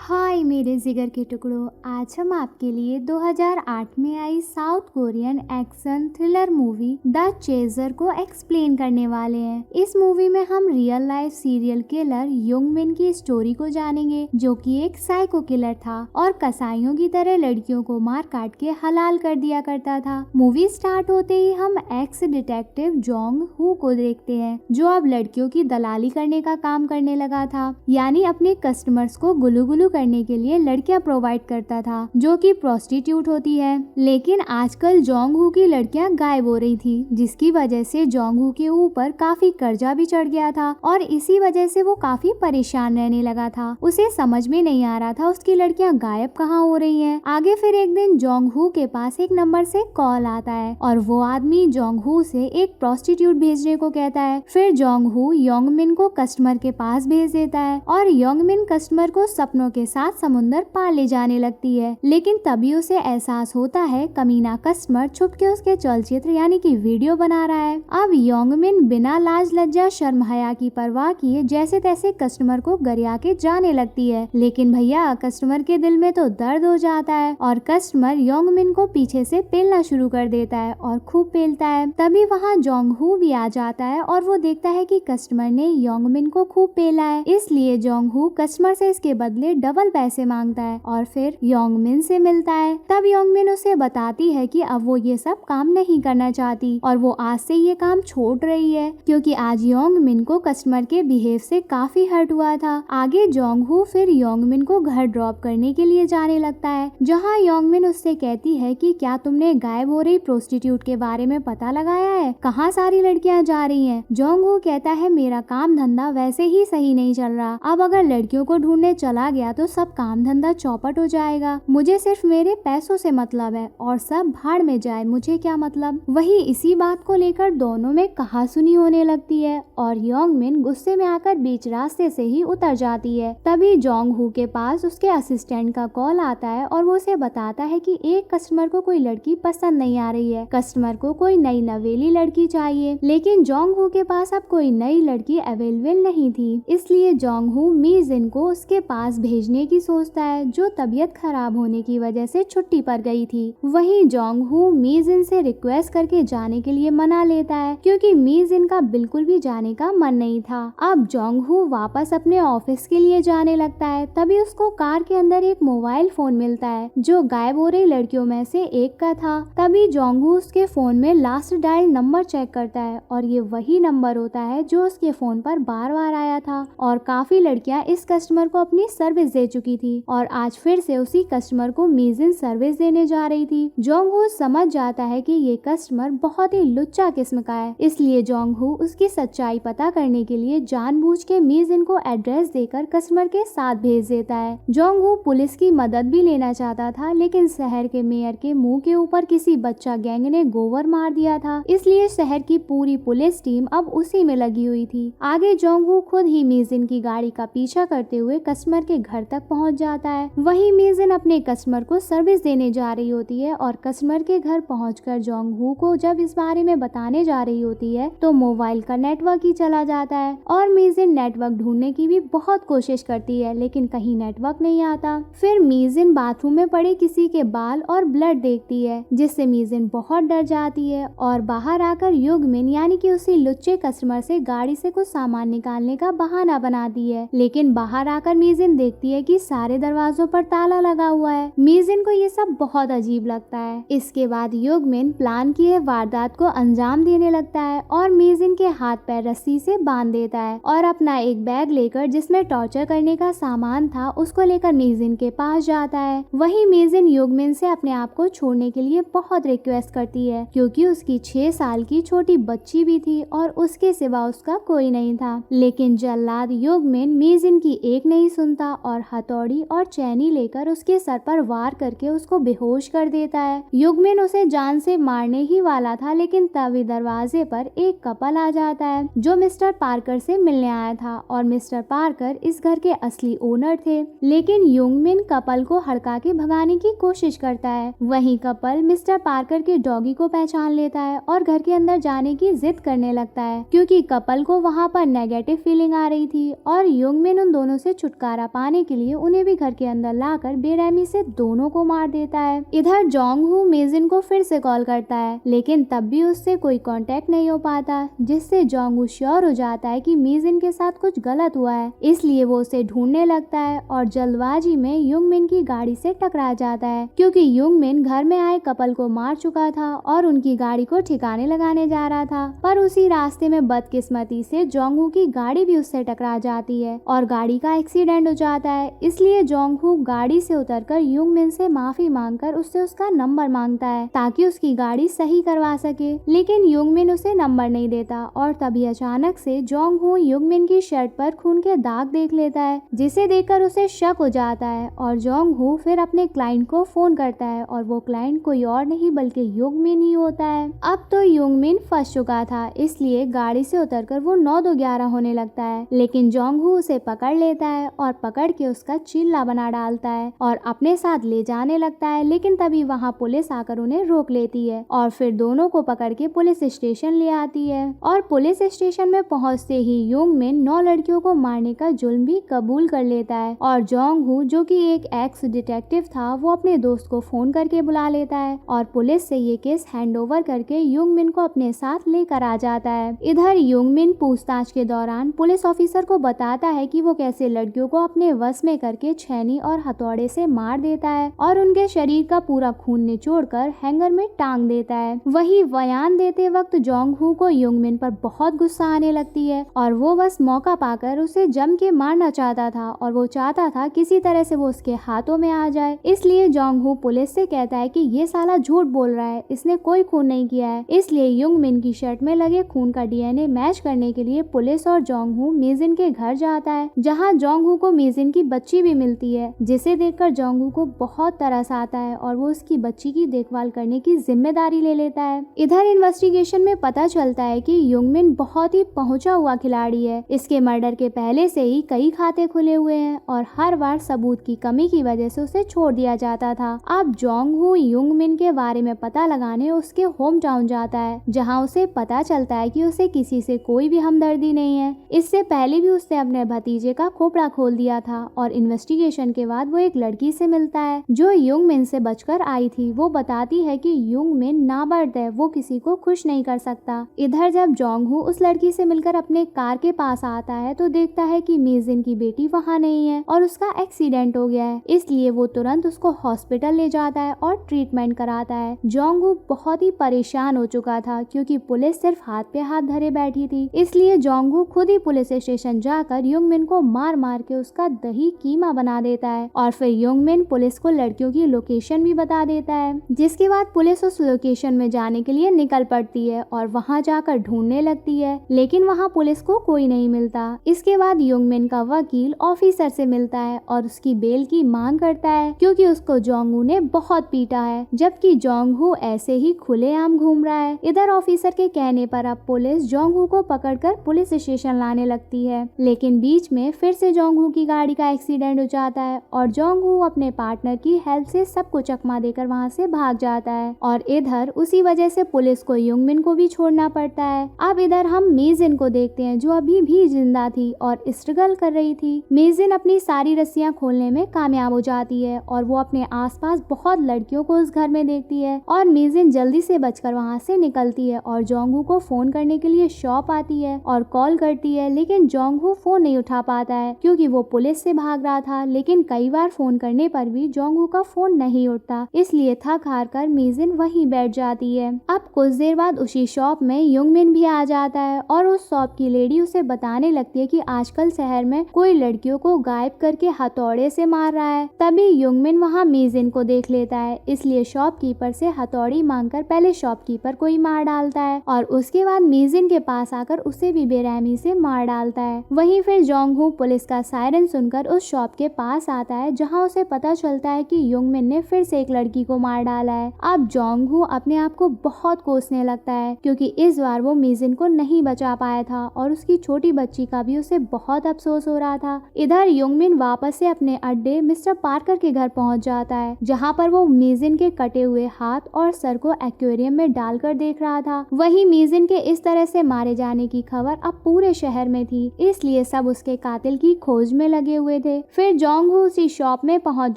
हाय मेरे जिगर के टुकड़ों। आज हम आपके लिए 2008 में आई South Korean action thriller movie the chaser को एक्सप्लेन करने वाले हैं। इस मूवी में हम real life serial killer Yong Min की स्टोरी को जानेंगे, जो कि एक साइको किलर था और कसाईयों की तरह लड़कियों को मार काट के हलाल कर दिया करता था। मूवी स्टार्ट होते ही हम एक्स डिटेक्टिव जोंग हू को देखते हैं, जो अब लड़कियों की दलाली करने का काम करने लगा था, यानी अपने कस्टमर्स को गुलू गुलू करने के लिए लड़कियां प्रोवाइड करता था, जो कि प्रोस्टिट्यूट होती है। लेकिन आजकल जोंग हू की लड़कियां गायब हो रही थी, जिसकी वजह से जोंग हू के ऊपर काफी कर्जा भी चढ़ गया था और इसी वजह से वो काफी परेशान रहने लगा था। उसे समझ में नहीं आ रहा था उसकी लड़कियां गायब कहाँ हो रही हैं। आगे फिर एक दिन जोंग हू के पास एक नंबर से कॉल आता है और वो आदमी जोंग हू से एक प्रोस्टिट्यूट भेजने को कहता है। फिर जोंग हू योंग मिन को कस्टमर के पास भेज देता है और योंग मिन कस्टमर को सपनों के साथ समुंदर पार ले जाने लगती है। लेकिन तभी उसे एहसास होता है कमीना कस्टमर छुप के उसके चलचित्र यानी कि वीडियो बना रहा है। अब योंग मिन बिना लाज लज्जा शर्म हया की परवाह किए जैसे तैसे कस्टमर को गरिया के जाने लगती है। लेकिन भैया कस्टमर के दिल में तो दर्द हो जाता है और कस्टमर योंग मिन को पीछे से पेलना शुरू कर देता है और खूब पेलता है। तभी वहाँ जोंग हू भी आ जाता है और वो देखता है कि कस्टमर ने योंग मिन को खूब पेला है, इसलिए जोंग हू कस्टमर से इसके बदले डबल पैसे मांगता है और फिर योंग मिन से मिलता है। तब योंग मिन उसे बताती है कि अब वो ये सब काम नहीं करना चाहती और वो आज से ये काम छोड़ रही है, क्योंकि आज योंग मिन को कस्टमर के बिहेव से काफी हर्ट हुआ था। आगे जोंग हू फिर योंग मिन को घर ड्रॉप करने के लिए जाने लगता है, जहाँ योंग मिन उससे कहती है कि क्या तुमने गायब हो रही प्रोस्टिट्यूट के बारे में पता लगाया है, कहाँ सारी लड़कियां जा रही हैं। जोंग हू कहता है मेरा काम धंधा वैसे ही सही नहीं चल रहा, अब अगर लड़कियों को ढूंढने चला गया तो सब काम धंधा चौपट हो जाएगा। मुझे सिर्फ मेरे पैसों से मतलब है और सब भाड़ में जाए, मुझे क्या मतलब। वही इसी बात को लेकर दोनों में कहासुनी होने लगती है और योंग मिन गुस्से में आकर बीच रास्ते से ही उतर जाती है। तभी जोंग हू के पास उसके असिस्टेंट का कॉल आता है और वो उसे बताता है कि एक कस्टमर को कोई लड़की पसंद नहीं आ रही है, कस्टमर को कोई नई नवेली लड़की चाहिए। लेकिन जोंग हू के पास अब कोई नई लड़की अवेलेबल नहीं थी, इसलिए जोंग हू मी जिन को उसके पास भेजने की सोचता है, जो तबीयत खराब होने की वजह से छुट्टी पर गई थी। वहीं जोंग हू मी जिन से रिक्वेस्ट करके जाने के लिए मना लेता है, क्योंकि मी जिन का बिल्कुल भी जाने का मन नहीं था। अब जोंग हू वापस अपने ऑफिस के लिए जाने लगता है, तभी उसको कार के अंदर एक मोबाइल फोन मिलता है, जो गायब हो रही लड़कियों में से एक का था। तभी जोंग हू उसके फोन में लास्ट डायल नंबर चेक करता है और ये वही नंबर होता है जो उसके फोन पर बार बार आया था और काफी लड़कियां इस कस्टमर को अपनी सर्विस दे चुकी थी और आज फिर से उसी कस्टमर को मीजिन सर्विस देने जा रही थी। जोंग हू समझ जाता है कि ये कस्टमर बहुत ही लुच्चा किस्म का है, इसलिए जोंग हू उसकी सच्चाई पता करने के लिए जानबूझ के मीजिन को एड्रेस देकर कस्टमर के साथ भेज देता है। जोंग हू पुलिस की मदद भी लेना चाहता था, लेकिन शहर के मेयर के मुंह के ऊपर किसी बच्चा गैंग ने गोबर मार दिया था, इसलिए शहर की पूरी पुलिस टीम अब उसी में लगी हुई थी। आगे जोंग हू खुद ही मीजिन की गाड़ी का पीछा करते हुए कस्टमर के घर तक पहुंच जाता है। वहीं मीजिन अपने कस्टमर को सर्विस देने जा रही होती है और कस्टमर के घर पहुंचकर जोंग हू को जब इस बारे में बताने जा रही होती है तो मोबाइल का नेटवर्क ही चला जाता है और मीजिन नेटवर्क ढूंढने की भी बहुत कोशिश करती है, लेकिन कहीं नेटवर्क नहीं आता। फिर मीजिन बाथरूम में पड़े किसी के बाल और ब्लड देखती है, जिससे मीजिन बहुत डर जाती है और बाहर आकर योंग मिन यानी कि उसी लुच्चे कस्टमर से गाड़ी से कुछ सामान निकालने का बहाना बनाती है। लेकिन बाहर आकर मीजिन देखती है कि सारे दरवाजों पर ताला लगा हुआ है। मीजिन को ये सब बहुत अजीब लगता है। इसके बाद योंग मिन प्लान किए वारदात को अंजाम देने लगता है और मीजिन के हाथ पैर रस्सी से बांध देता है और अपना एक बैग लेकर जिसमें टॉर्चर करने का सामान था उसको लेकर मीजिन के पास जाता है। वहीं मीजिन योंग मिन से अपने आप को छोड़ने के लिए बहुत रिक्वेस्ट करती है, क्योंकि उसकी 6 साल की छोटी बच्ची भी थी और उसके सिवा उसका कोई नहीं था। लेकिन जल्लाद योंग मिन मीजिन की एक नहीं सुनता और हथौड़ी और चैनी लेकर उसके सर पर वार करके उसको बेहोश कर देता है। योंग मिन उसे जान से मारने ही वाला था, लेकिन तभी दरवाजे पर एक कपल आ जाता है जो मिस्टर पार्कर से मिलने आया था और मिस्टर पार्कर इस घर के असली ओनर थे। लेकिन योंग मिन कपल को हड़का के भगाने की कोशिश करता है। वहीं कपल मिस्टर पार्कर के डॉगी को पहचान लेता है और घर के अंदर जाने की जिद करने लगता है, क्योंकि कपल को वहाँ पर नेगेटिव फीलिंग आ रही थी और योंग मिन उन दोनों से छुटकारा पाने के के लिए उन्हें भी घर के अंदर लाकर बेरहमी से दोनों को मार देता है। इधर जोंग हू मेजिन को फिर से कॉल करता है, लेकिन तब भी उससे कोई कांटेक्ट नहीं हो पाता, जिससे जोंग हू श्योर हो जाता है कि मेजिन के साथ कुछ गलत हुआ है। इसलिए वो उसे ढूंढने लगता है और जल्दबाजी में युंगमिन की गाड़ी से टकरा जाता है, क्योंकि युंगमिन घर में आए कपल को मार चुका था और उनकी गाड़ी को ठिकाने लगाने जा रहा था। पर उसी रास्ते में बदकिस्मती से जोंग हू की गाड़ी भी उससे टकरा जाती है और गाड़ी का एक्सीडेंट हो जाता है। इसलिए जोंग हू गाड़ी से उतरकर युंगमिन से माफी मांगकर उससे उसका नंबर मांगता है ताकि उसकी गाड़ी सही करवा सके, लेकिन युंगमिन उसे नंबर नहीं देता। और तभी अचानक से जोंग हू युंगमिन की शर्ट पर खून के दाग देख लेता है, जिसे देखकर उसे शक हो जाता है और जोंग हू फिर अपने क्लाइंट को फोन करता है और वो क्लाइंट कोई और नहीं बल्कि युंगमिन ही होता है। अब तो युंगमिन फंस चुका था, इसलिए गाड़ी से उतरकर वो 9-2-11 होने लगता है, लेकिन जोंग हू उसे पकड़ लेता है और पकड़ के उसका चिल्ला बना डालता है और अपने साथ ले जाने लगता है। लेकिन तभी वहाँ पुलिस आकर उन्हें रोक लेती है और फिर दोनों को पकड़ के पुलिस स्टेशन ले आती है। और पुलिस स्टेशन में पहुँचते ही युंगमिन 9 लड़कियों को मारने का जुल्म भी कबूल कर लेता है और जोंग हू, जो कि एक एक्स डिटेक्टिव था, वो अपने दोस्त को फोन करके बुला लेता है और पुलिस से ये केस हैंड ओवर करके युंगमिन को अपने साथ लेकर आ जाता है। इधर युंगमिन पूछताछ के दौरान पुलिस ऑफिसर को बताता है कि वो कैसे लड़कियों को अपने वश में करके छेनी और हथौड़े से मार देता है और उनके शरीर का पूरा खून निचोड़कर हैंगर में टांग देता है। वही बयान देते वक्त जोंग हू को युंगमिन पर बहुत गुस्सा आने लगती है और वो बस मौका पाकर उसे जम के मारना चाहता था और वो चाहता था किसी तरह से वो उसके हाथों में आ जाए। इसलिए जोंग हू पुलिस से कहता है कि ये साला झूठ बोल रहा है, इसने कोई खून नहीं किया है। इसलिए युंगमिन की शर्ट में लगे खून का डीएनए मैच करने के लिए पुलिस और जोंग हू मेजिन के घर जाता है, जहाँ जोंग हू को मेजिन की बच्ची भी मिलती है, जिसे देखकर जोंग हू को बहुत तरस आता है और वो उसकी बच्ची की देखभाल करने की जिम्मेदारी ले लेता है। इधर इन्वेस्टिगेशन में पता चलता है कि युंगमिन बहुत ही पहुंचा हुआ खिलाड़ी है। इसके मर्डर के पहले से ही कई खाते खुले हुए हैं और हर बार सबूत की कमी की वजह से उसे छोड़ दिया जाता था। अब जोंग हू युंगमिन के बारे में पता लगाने उसके होम टाउन जाता है, जहाँ उसे पता चलता है कि उसे किसी से कोई भी हमदर्दी नहीं है। इससे पहले भी उसने अपने भतीजे का खोपड़ा खोल दिया था और इन्वेस्टिगेशन के बाद वो एक लड़की से मिलता है जो युंगमिन से बचकर आई थी। वो बताती है कि युंगमिन नामर्द है, वो किसी को खुश नहीं कर सकता। इधर जब जोंग हू उस लड़की से मिलकर अपने कार के पास आता है तो देखता है कि मेजिन की बेटी वहाँ नहीं है और उसका एक्सीडेंट हो गया है। इसलिए वो तुरंत उसको हॉस्पिटल ले जाता है और ट्रीटमेंट कराता है। जोंग हू बहुत ही परेशान हो चुका था क्योंकि पुलिस सिर्फ हाथ पे हाथ धरे बैठी थी। इसलिए जोंग हू खुद ही पुलिस स्टेशन जाकर युंगमिन को मार मार के उसका दही कीमा बना देता है और फिर युंगमिन पुलिस को लड़कियों की लोकेशन भी बता देता है, जिसके बाद पुलिस उस लोकेशन में जाने के लिए निकल पड़ती है और वहाँ जाकर ढूंढने लगती है, लेकिन वहाँ पुलिस को कोई नहीं मिलता। इसके बाद युंगमिन का वकील ऑफिसर से मिलता है और उसकी बेल की मांग करता है क्योंकि उसको जोंग हू ने बहुत पीटा है, जबकि जोंग हू ऐसे ही खुलेआम घूम रहा है। इधर ऑफिसर के कहने पर अब पुलिस जोंग हू को पकड़कर पुलिस स्टेशन लाने लगती है, लेकिन बीच में फिर से जोंग हू की गाड़ी का एक्सीडेंट हो जाता है और जोंग हू अपने पार्टनर की हेल्प से सबको चकमा देकर वहाँ से भाग जाता है और इधर उसी वजह से पुलिस को युंगमिन को भी छोड़ना पड़ता है। अब इधर हम मेजिन को देखते हैं जो अभी भी जिंदा थी और स्ट्रगल कर रही थी। मेजिन अपनी सारी रस्सियां खोलने में कामयाब हो जाती है और वो अपने आसपास बहुत लड़कियों को उस घर में देखती है और मेजिन जल्दी से बचकर वहाँ से निकलती है और जोंग हू को फोन करने के लिए शॉप आती है और कॉल करती है, लेकिन जोंग हू फोन नहीं उठा पाता है क्योंकि वो पुलिस से भाग रहा था। लेकिन कई बार फोन करने पर भी जोंग हू का फोन नहीं उठता, इसलिए थक हार कर मेजिन वहीं बैठ जाती है। अब कुछ देर बाद उसी शॉप में युंगमिन भी आ जाता है और उस शॉप की लेडी उसे बताने लगती है कि आजकल शहर में कोई लड़कियों को गायब करके हथौड़े से मार रहा है। तभी युंगमिन वहाँ मेजिन को देख लेता है, इसलिए शॉपकीपर से हथौड़ी मांगकर पहले शॉपकीपर को ही मार डालता है और उसके बाद मेजिन के पास आकर उसे भी बेरहमी से मार डालता है। वहीं फिर जोंग हू पुलिस का सायरन सुनकर उस शॉप के पास आता है जहाँ उसे पता चलता है कि युंगमिन ने फिर से एक लड़की को मार डाला है। अब जोंग हू अपने आप को बहुत कोसने लगता है क्योंकि इस बार वो मेजिन को नहीं बचा पाया था और उसकी छोटी बच्ची का भी उसे बहुत अफसोस हो रहा था। इधर युंगमिन वापस से अपने अड्डे मिस्टर पार्कर के घर पहुंच जाता है जहां पर वो मेजिन के कटे हुए हाथ और सर को एक्वेरियम में डालकर देख रहा था। वहीं मेजिन के इस तरह से मारे जाने की खबर अब पूरे शहर में थी, इसलिए सब उसके कातिल की खोज में लगे हुए थे। फिर जोंग हो उसी शॉप में पहुंच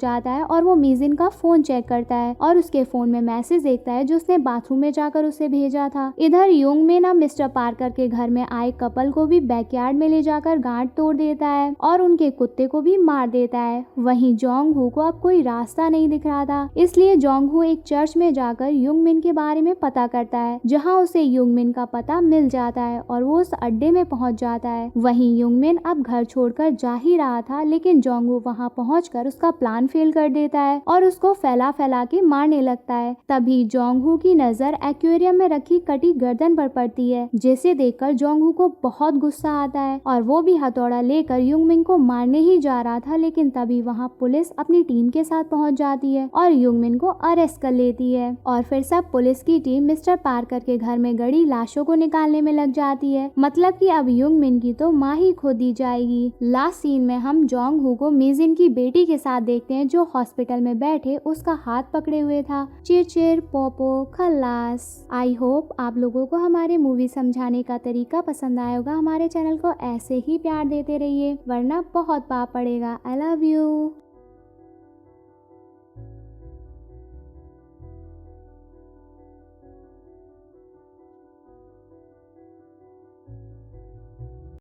जाता है और वो मीजिन का फोन चेक करता है और उसके फोन में मैसेज देखता है जो उसने बाथरूम में जाकर उसे भेजा था। इधर युंग मिन अब मिस्टर पार्कर के घर में आए कपल को भी बैकयार्ड में ले जाकर गांठ तोड़ देता है और उनके कुत्ते को भी मार देता है। वहीं जोंग हो को अब कोई रास्ता नहीं दिख रहा था, इसलिए जोंग हो एक चर्च में जाकर युंग मिन के बारे में पता करता है, जहां उसे युंग मिन का पता मिल जाता है और वो उस अड्डे में पहुंच जाता है। वहीं युंग मिन अब घर छोड़कर जा ही रहा था, लेकिन जोंग हो वहां पहुंचकर उसका प्लान फेल कर देता है और उसको फैला फैला के मारने लगता है। तभी जोंग हो की नजर एक्वेरियम में रखी कटी गर्दन पर पड़ती है, जिसे देखकर जोंग हो को बहुत गुस्सा आता है और वो भी हथौड़ा लेकर युंग मिन को मारने ही जा रहा था, लेकिन तभी वहाँ पुलिस अपनी टीम के साथ पहुँच जाती है और युंग मिन को अरेस्ट कर लेती है। और फिर सब पुलिस की टीम मिस्टर पार्कर के घर में गड़ी लाशों को निकालने में लग जाती है। मतलब कि अब युंग मिन की तो माँ ही खो दी जाएगी। लास्ट सीन में हम जोंग हो को मीजिन की बेटी के साथ देखते हैं, जो हॉस्पिटल में बैठे उसका हाथ पकड़े हुए था। चिर चिर पोपो खल्लास। आई होप आप लोगों को हमारे मूवी समझाने का तरीका पसंद आया होगा। हमारे चैनल को ऐसे ही प्यार देते रहिए, वरना बहुत पाप पड़ेगा। I love you.